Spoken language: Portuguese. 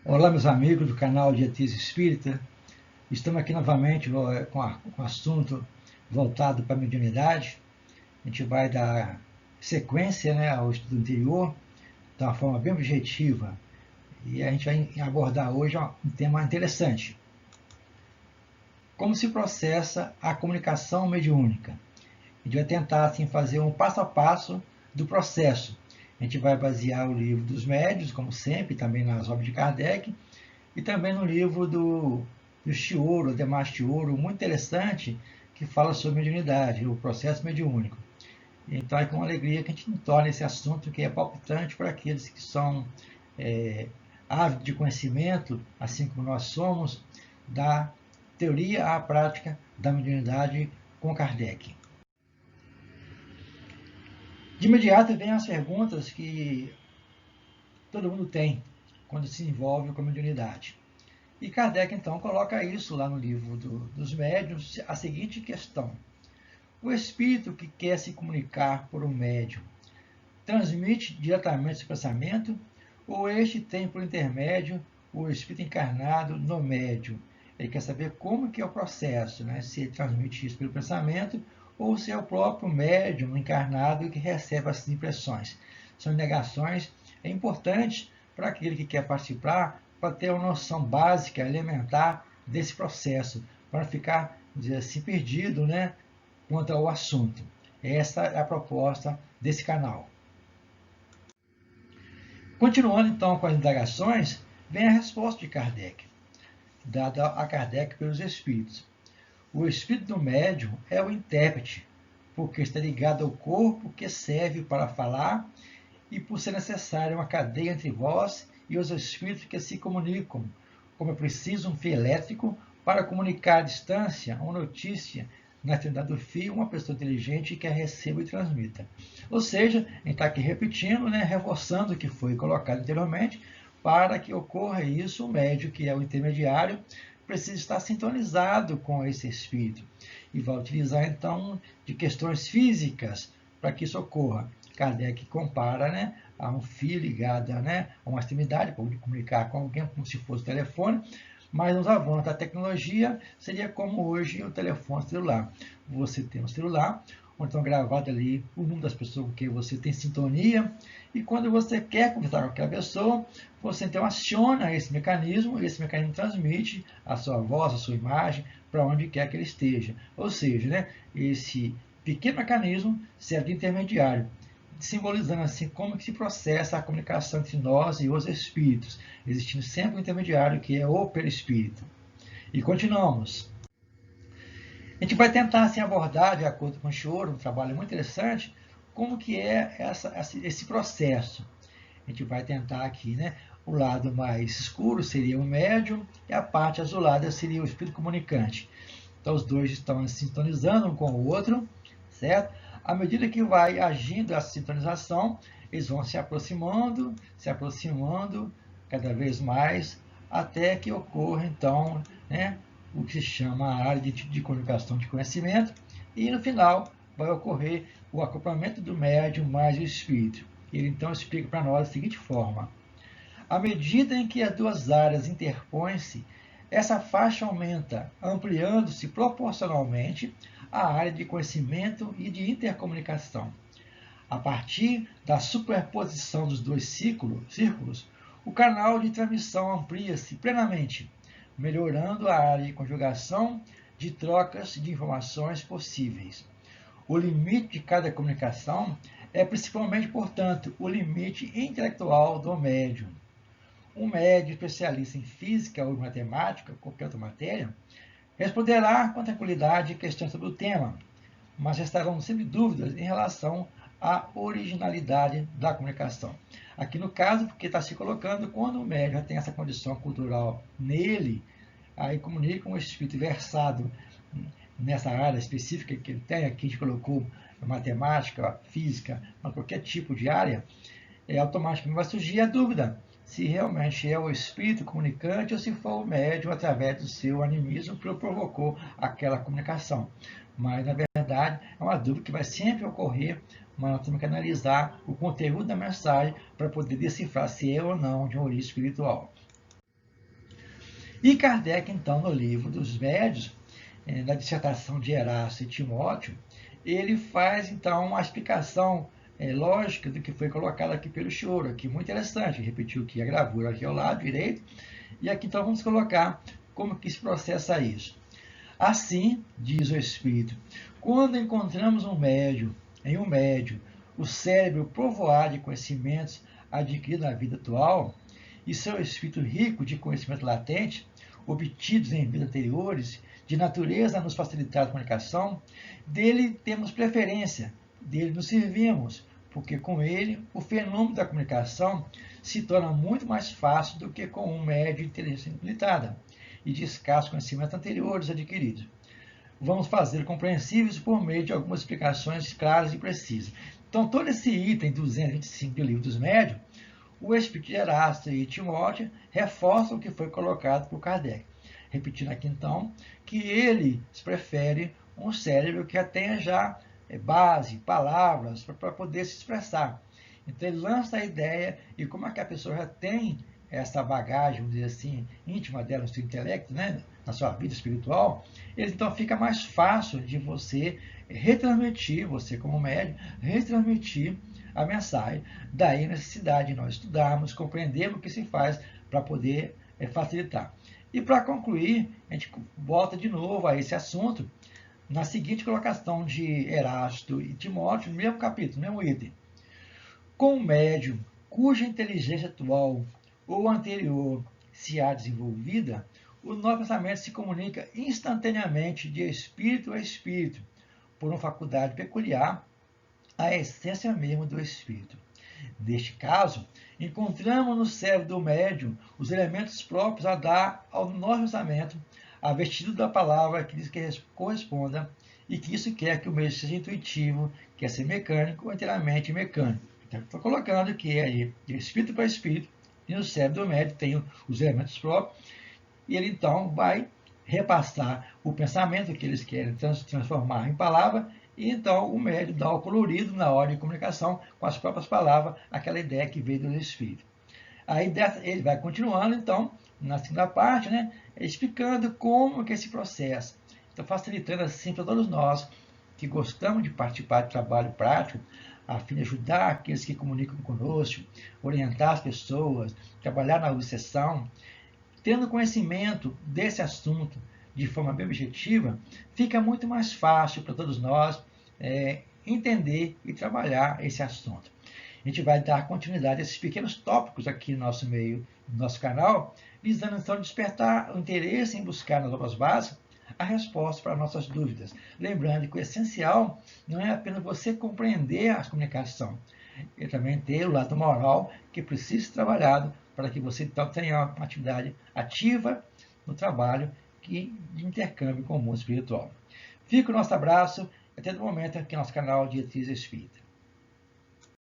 Olá, meus amigos do canal Dietista Espírita. Estamos aqui novamente com um assunto voltado para a mediunidade. A gente vai dar sequência, né, ao estudo anterior, de uma forma bem objetiva. E a gente vai abordar hoje um tema interessante. Como se processa a comunicação mediúnica? A gente vai tentar assim, fazer um passo a passo do processo. A gente vai basear o livro dos médiuns, como sempre, também nas obras de Kardec, e também no livro do Chioro, Demar Chioro, muito interessante, que fala sobre mediunidade, o processo mediúnico. Então é com alegria que a gente torna esse assunto que é palpitante para aqueles que são ávidos de conhecimento, assim como nós somos, da teoria à prática da mediunidade com Kardec. De imediato vem as perguntas que todo mundo tem quando se envolve com a mediunidade. E Kardec, então, coloca isso lá no livro dos médiuns, a seguinte questão. O espírito que quer se comunicar por um médium transmite diretamente seu pensamento ou este tem por intermédio o espírito encarnado no médium? Ele quer saber como que é o processo, né? Se ele transmite isso pelo pensamento ou se é o próprio médium encarnado que recebe essas impressões. São indagações importantes para aquele que quer participar, para ter uma noção básica, elementar desse processo, para não ficar, vamos dizer assim, perdido, né, quanto ao assunto. Essa é a proposta desse canal. Continuando então com as indagações, vem a resposta de Kardec, dada a Kardec pelos espíritos. O espírito do médium é o intérprete, porque está ligado ao corpo que serve para falar e por ser necessária uma cadeia entre vós e os espíritos que se comunicam, como é preciso um fio elétrico para comunicar à distância uma notícia na extremidade do fio, uma pessoa inteligente que a receba e transmita. Ou seja, a gente está aqui repetindo, né, reforçando o que foi colocado anteriormente, para que ocorra isso, o médium, que é o intermediário, precisa estar sintonizado com esse espírito e vai utilizar então de questões físicas para que isso ocorra. Kardec compara, né, a um fio ligado, né, a uma extremidade para comunicar com alguém como se fosse telefone, mas nos avanços da tecnologia seria como hoje o telefone celular. Você tem um celular, onde estão gravados ali o número das pessoas com quem você tem sintonia, e quando você quer conversar com aquela pessoa, você então aciona esse mecanismo, e esse mecanismo transmite a sua voz, a sua imagem, para onde quer que ele esteja. Ou seja, né, esse pequeno mecanismo serve de intermediário, simbolizando assim como que se processa a comunicação entre nós e os espíritos, existindo sempre um intermediário que é o perispírito. E continuamos. A gente vai tentar assim, abordar, de acordo com o Chioro, um trabalho muito interessante, como que é esse processo. A gente vai tentar aqui, né? O lado mais escuro seria o médium e a parte azulada seria o espírito comunicante. Então, os dois estão se sintonizando um com o outro, certo? À medida que vai agindo essa sintonização, eles vão se aproximando cada vez mais, até que ocorra, então, né, o que se chama a área de comunicação de conhecimento, e no final vai ocorrer o acoplamento do médium mais o espírito. Ele então explica para nós da seguinte forma: à medida em que as duas áreas interpõem-se, essa faixa aumenta, ampliando-se proporcionalmente à área de conhecimento e de intercomunicação. A partir da superposição dos dois círculos, o canal de transmissão amplia-se plenamente, melhorando a área de conjugação de trocas de informações possíveis. O limite de cada comunicação é principalmente, portanto, o limite intelectual do médium. Um médium especialista em física ou matemática, qualquer outra matéria, responderá com tranquilidade questões sobre o tema, mas restarão sempre dúvidas em relação à originalidade da comunicação. Aqui no caso, porque está se colocando, quando o médium já tem essa condição cultural nele, aí comunica um espírito versado nessa área específica que ele tem, aqui a gente colocou matemática, física, qualquer tipo de área, automaticamente vai surgir a dúvida se realmente é o espírito comunicante ou se for o médium, através do seu animismo, que provocou aquela comunicação. Mas, na verdade, é uma dúvida que vai sempre ocorrer, mas nós temos que analisar o conteúdo da mensagem para poder decifrar se é ou não de uma origem espiritual. E Kardec, então, no livro dos Médiuns, na dissertação de Erasto e Timóteo, ele faz, então, uma explicação lógica do que foi colocado aqui pelo Choro, aqui muito interessante, repetiu aqui a gravura aqui ao lado direito, e aqui então vamos colocar como que se processa isso. Assim, diz o Espírito, quando encontramos em um médium, o cérebro povoado de conhecimentos adquiridos na vida atual, e seu espírito rico de conhecimento latente, obtidos em vidas anteriores, de natureza a nos facilitar a comunicação, dele temos preferência, dele nos servimos, porque com ele o fenômeno da comunicação se torna muito mais fácil do que com um médium de inteligência limitada e de escassos conhecimentos anteriores adquiridos. Vamos fazer compreensíveis por meio de algumas explicações claras e precisas. Então, todo esse item 225 do Livro dos Médiuns, o Espírito de Erasto e Timóteo reforçam o que foi colocado por Kardec. Repetindo aqui, então, que ele prefere um cérebro que tenha já base, palavras, para poder se expressar. Então, ele lança a ideia, e como é que a pessoa já tem essa bagagem, vamos dizer assim, íntima dela, no seu intelecto, né, na sua vida espiritual, ele então fica mais fácil de você retransmitir, você como médium, retransmitir a mensagem. Daí a necessidade de nós estudarmos, compreendermos o que se faz para poder facilitar. E para concluir, a gente volta de novo a esse assunto, na seguinte colocação de Erasto e Timóteo, no mesmo capítulo, no mesmo item. Com o médium cuja inteligência atual ou anterior se há desenvolvida, o nosso pensamento se comunica instantaneamente de espírito a espírito, por uma faculdade peculiar, a essência mesmo do espírito. Neste caso, encontramos no cérebro do médium os elementos próprios a dar ao nosso pensamento a vestida da palavra que diz que corresponda e que isso quer que o médium seja intuitivo, quer ser mecânico ou inteiramente mecânico. Então, estou colocando que aí, de espírito para espírito, e no cérebro do médium tem os elementos próprios, e ele então vai repassar o pensamento que eles querem transformar em palavra, e então o médium dá o colorido na hora de comunicação com as próprias palavras, aquela ideia que veio do espírito. Aí ele vai continuando, então, na segunda parte, né, explicando como que é esse processo. Então, facilitando assim para todos nós que gostamos de participar de trabalho prático, a fim de ajudar aqueles que comunicam conosco, orientar as pessoas, trabalhar na obsessão. Tendo conhecimento desse assunto de forma bem objetiva, fica muito mais fácil para todos nós entender e trabalhar esse assunto. A gente vai dar continuidade a esses pequenos tópicos aqui no nosso meio, no nosso canal, visando então despertar o interesse em buscar nas obras básicas a resposta para nossas dúvidas. Lembrando que o essencial não é apenas você compreender a comunicação, e também ter o lado moral que precisa ser trabalhado para que você então tenha uma atividade ativa no trabalho de intercâmbio com o mundo espiritual. Fica o nosso abraço, até o momento aqui no nosso canal Diretriz Espírita.